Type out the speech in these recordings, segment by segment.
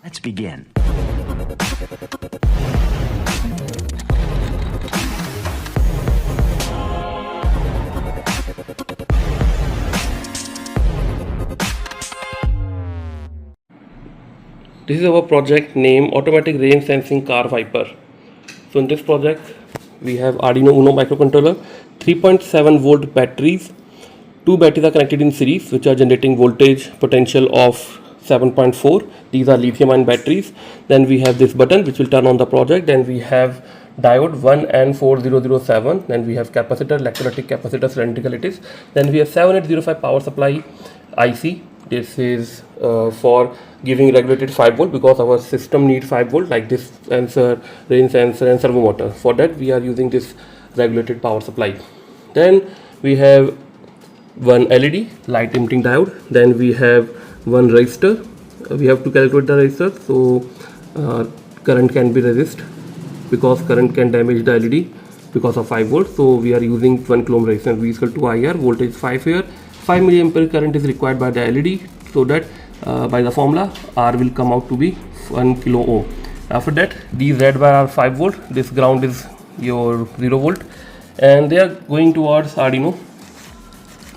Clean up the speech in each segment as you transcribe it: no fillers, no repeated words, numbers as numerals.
Let's begin. This is our project name, Automatic Rain Sensing Car Viper. So in this project, we have Arduino Uno microcontroller, 3.7 volt batteries. Two batteries are connected in series, which are generating voltage potential of 7.4. These are lithium-ion batteries. Then we have this button, which will turn on the project. Then we have diode 1N4007. Then we have capacitor, electrolytic capacitor, cylindrical it is. Then we have 7805 power supply IC. This is for giving regulated 5 volt because our system needs 5 volt like this sensor, rain sensor and servo motor. For that we are using this regulated power supply. Then we have one LED light emitting diode. Then we have one resistor. We have to calculate the resistor, so current can be resist because current can damage the LED because of 5 volts. So we are using 1 kilo ohm resistance. V is equal to IR, voltage 5 here. 5 milliampere current is required by the LED, so that by the formula R will come out to be 1 kilo ohm. After that, these red bar are 5 volt, this ground is your 0 volt, and they are going towards Arduino.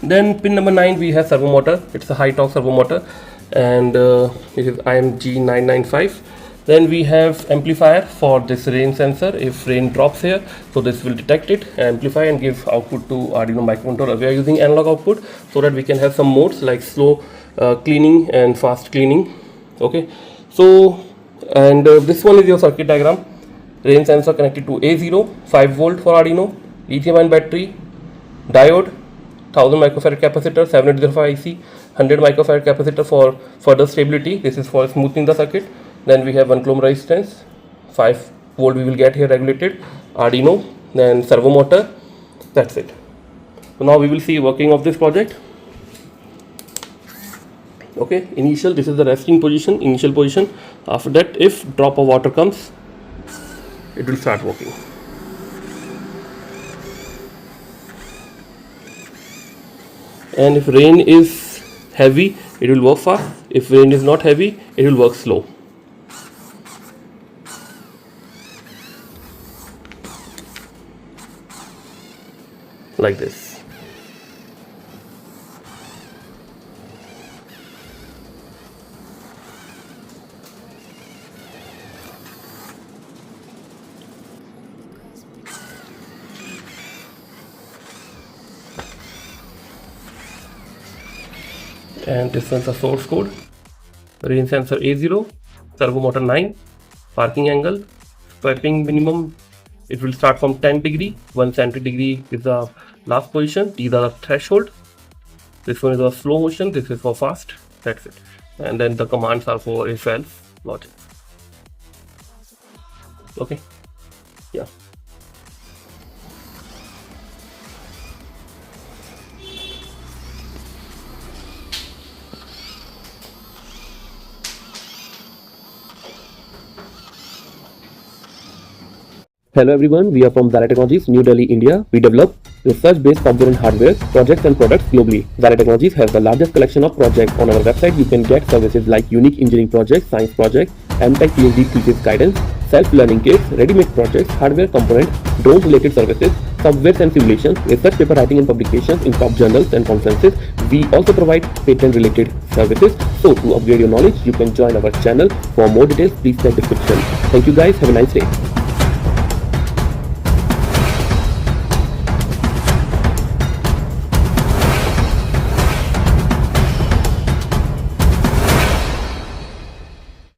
Then pin number 9 we have servo motor. It's a high torque servo motor, and it is IMG995. Then we have amplifier for this rain sensor. If rain drops here, so this will detect it, amplify and give output to Arduino microcontroller. We are using analog output so that we can have some modes like slow cleaning and fast cleaning. Okay, so and this one is your circuit diagram. Rain sensor connected to A0, 5 volt for Arduino, lithium-ion battery, diode, 1000 microfarad capacitor, 7805 IC, 100 microfarad capacitor for further stability. This is for smoothing the circuit. Then we have 1 kilo ohm resistance, 5 volt we will get here regulated, Arduino, then servo motor. That's it. So now we will see working of this project. Okay, initial, this is the resting position, initial position. After that, if drop of water comes, it will start working. And if rain is heavy, it will work fast. If rain is not heavy, it will work slow. Like this. And this one's a source code. Rain sensor A0, servo motor 9, parking angle, swiping minimum. It will start from 10 degree, 1 centigrade is the last position. These are the threshold. This one is a slow motion, this is for fast. That's it. And then the commands are for if else logic. Okay, yeah. Hello everyone, we are from Xilir Technologies, New Delhi, India. We develop research-based component hardware, projects and products globally. Xilir Technologies has the largest collection of projects. On our website, you can get services like unique engineering projects, science projects, MTech PhD thesis guidance, self-learning kits, ready-made projects, hardware components, drone-related services, software and simulations, research paper writing and publications in top journals and conferences. We also provide patent-related services. So to upgrade your knowledge, you can join our channel. For more details, please check description. Thank you guys. Have a nice day.